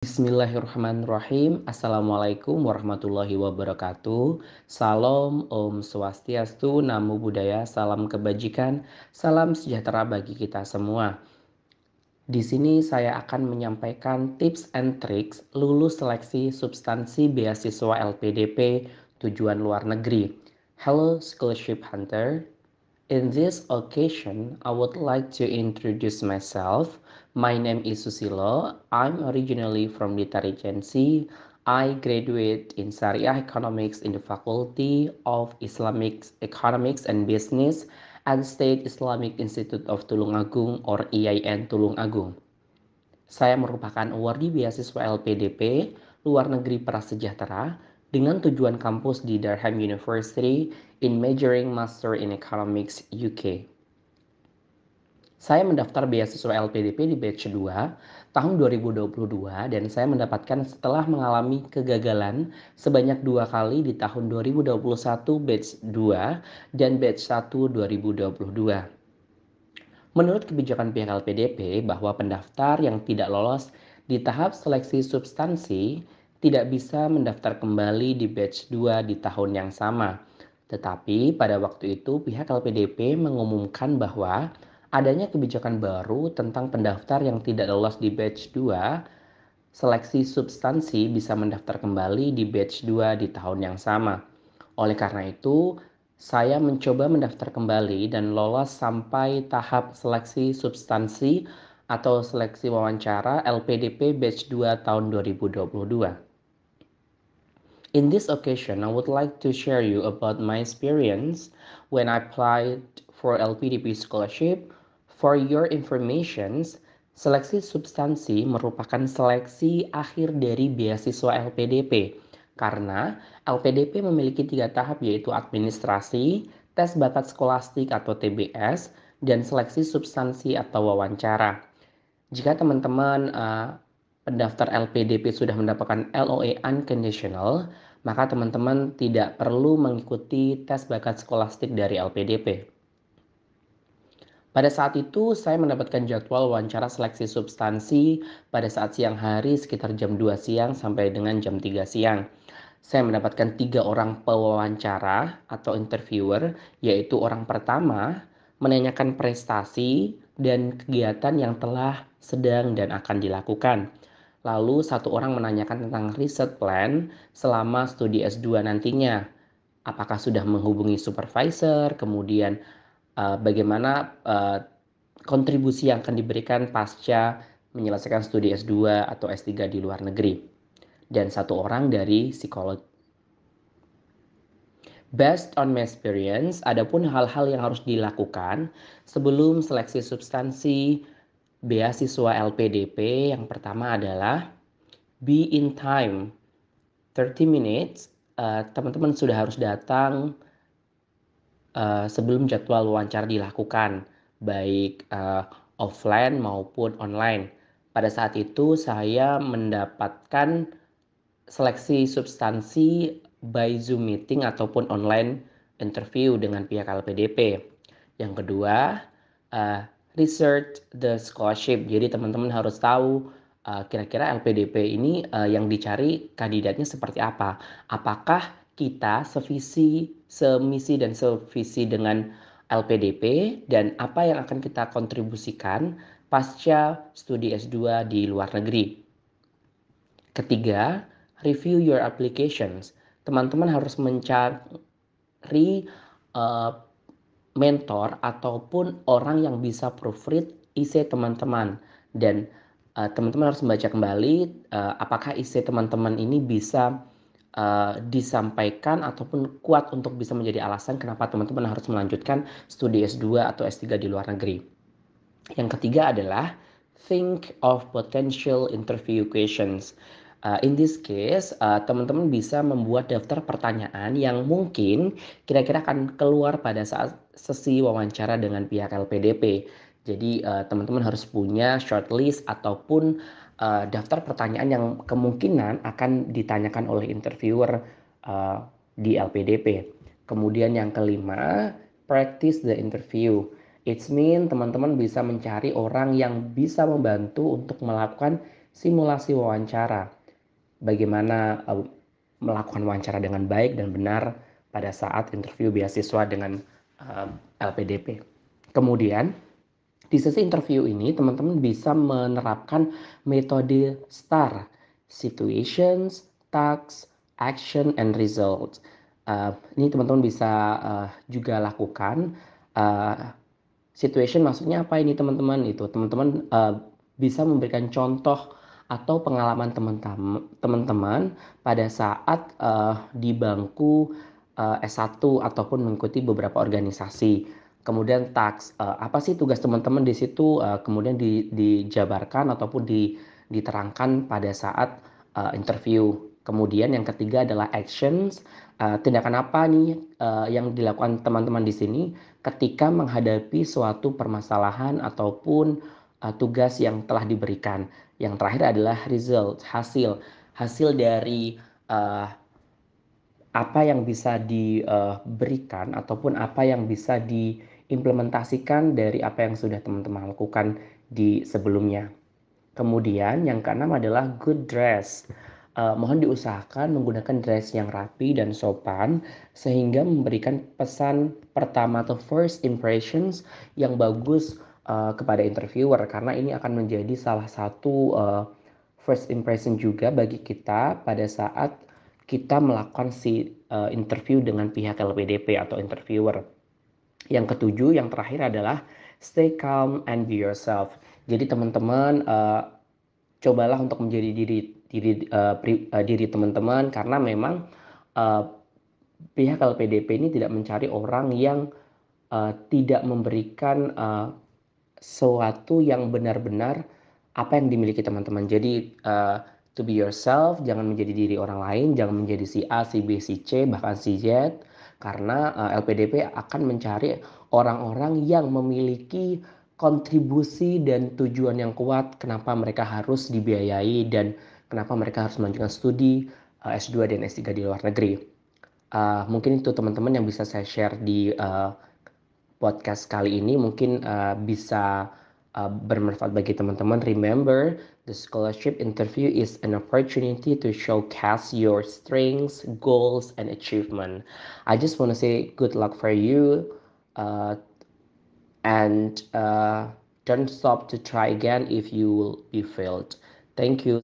Bismillahirrahmanirrahim. Assalamualaikum warahmatullahi wabarakatuh. Salam, Om Swastiastu, Namo Buddhaya, salam kebajikan, salam sejahtera bagi kita semua. Di sini saya akan menyampaikan tips and tricks lulus seleksi substansi beasiswa LPDP tujuan luar negeri. Hello Scholarship Hunter. In this occasion, I would like to introduce myself. My name is Susilo. I'm originally from Dita Regency. I graduate in Syariah Economics in the Faculty of Islamic Economics and Business at State Islamic Institute of Tulungagung or IAIN Tulungagung. Saya merupakan awardee beasiswa LPDP luar negeri prasejahtera dengan tujuan kampus di Durham University in majoring Master in Economics UK. Saya mendaftar beasiswa LPDP di batch 2 tahun 2022 dan saya mendapatkan setelah mengalami kegagalan sebanyak 2 kali di tahun 2021 batch 2 dan batch 1 2022. Menurut kebijakan pihak LPDP bahwa pendaftar yang tidak lolos di tahap seleksi substansi tidak bisa mendaftar kembali di batch 2 di tahun yang sama. Tetapi pada waktu itu pihak LPDP mengumumkan bahwa adanya kebijakan baru tentang pendaftar yang tidak lolos di batch 2, seleksi substansi bisa mendaftar kembali di batch 2 di tahun yang sama. Oleh karena itu, saya mencoba mendaftar kembali dan lolos sampai tahap seleksi substansi atau seleksi wawancara LPDP batch 2 tahun 2022. In this occasion, I would like to share you about my experience when I applied for LPDP scholarship. For your information, seleksi substansi merupakan seleksi akhir dari beasiswa LPDP. Karena LPDP memiliki 3 tahap yaitu administrasi, tes bakat skolastik atau TBS, dan seleksi substansi atau wawancara. Jika teman-teman pendaftar LPDP sudah mendapatkan LOA unconditional, maka teman-teman tidak perlu mengikuti tes bakat skolastik dari LPDP. Pada saat itu saya mendapatkan jadwal wawancara seleksi substansi pada saat siang hari sekitar jam 2 siang sampai dengan jam 3 siang. Saya mendapatkan 3 orang pewawancara atau interviewer, yaitu orang pertama menanyakan prestasi dan kegiatan yang telah, sedang, dan akan dilakukan. Lalu satu orang menanyakan tentang research plan selama studi S2 nantinya. Apakah sudah menghubungi supervisor, kemudian bagaimana kontribusi yang akan diberikan pasca menyelesaikan studi S2 atau S3 di luar negeri. Dan satu orang dari psikolog. Based on my experience, adapun hal-hal yang harus dilakukan sebelum seleksi substansi beasiswa LPDP, yang pertama adalah be in time 30 minutes. Teman-teman sudah harus datang sebelum jadwal wawancara dilakukan, baik offline maupun online. Pada saat itu saya mendapatkan seleksi substansi by Zoom meeting ataupun online interview dengan pihak LPDP. Yang kedua, research the scholarship. Jadi teman-teman harus tahu kira-kira LPDP ini yang dicari kandidatnya seperti apa. Apakah kita sevisi, semisi dan sevisi dengan LPDP dan apa yang akan kita kontribusikan pasca studi S2 di luar negeri. Ketiga, review your applications. Teman-teman harus mencari mentor ataupun orang yang bisa proofread isi teman-teman. Dan teman-teman harus membaca kembali apakah isi teman-teman ini bisa disampaikan ataupun kuat untuk bisa menjadi alasan kenapa teman-teman harus melanjutkan studi S2 atau S3 di luar negeri. Yang ketiga adalah think of potential interview questions. In this case, teman-teman bisa membuat daftar pertanyaan yang mungkin kira-kira akan keluar pada saat sesi wawancara dengan pihak LPDP. Jadi teman-teman harus punya shortlist ataupun daftar pertanyaan yang kemungkinan akan ditanyakan oleh interviewer di LPDP. Kemudian yang kelima, practice the interview. It means teman-teman bisa mencari orang yang bisa membantu untuk melakukan simulasi wawancara. Bagaimana melakukan wawancara dengan baik dan benar pada saat interview beasiswa dengan LPDP. Kemudian di sesi interview ini teman-teman bisa menerapkan metode STAR, situations, tasks, action, and results. Ini teman-teman bisa juga lakukan. Uh, Situation maksudnya apa ini teman-teman? Itu teman-teman bisa memberikan contoh atau pengalaman teman-teman pada saat di bangku S1 ataupun mengikuti beberapa organisasi. Kemudian task, apa sih tugas teman-teman di situ, kemudian dijabarkan ataupun diterangkan pada saat interview. Kemudian yang ketiga adalah actions, tindakan apa nih yang dilakukan teman-teman di sini ketika menghadapi suatu permasalahan ataupun tugas yang telah diberikan. Yang terakhir adalah result, hasil dari uh, apa yang bisa diberikan ataupun apa yang bisa diimplementasikan dari apa yang sudah teman-teman lakukan di sebelumnya. Kemudian yang keenam adalah good dress. Mohon diusahakan menggunakan dress yang rapi dan sopan sehingga memberikan pesan pertama atau first impressions yang bagus kepada interviewer, karena ini akan menjadi salah satu first impression juga bagi kita pada saat kita melakukan si interview dengan pihak LPDP atau interviewer. Yang ketujuh, yang terakhir adalah stay calm and be yourself. Jadi teman-teman cobalah untuk menjadi diri teman-teman, karena memang uh, pihak LPDP ini tidak mencari orang yang tidak memberikan sesuatu yang benar-benar apa yang dimiliki teman-teman. Jadi to be yourself, jangan menjadi diri orang lain, jangan menjadi si A, si B, si C, bahkan si Z, karena LPDP akan mencari orang-orang yang memiliki kontribusi dan tujuan yang kuat kenapa mereka harus dibiayai dan kenapa mereka harus melanjutkan studi S2 dan S3 di luar negeri. Mungkin itu teman-teman yang bisa saya share di podcast kali ini, mungkin bisa bermanfaat bagi teman-teman. Remember, the scholarship interview is an opportunity to showcase your strengths, goals, and achievement. I just want to say good luck for you, uh, and don't stop to try again if you will be failed. Thank you.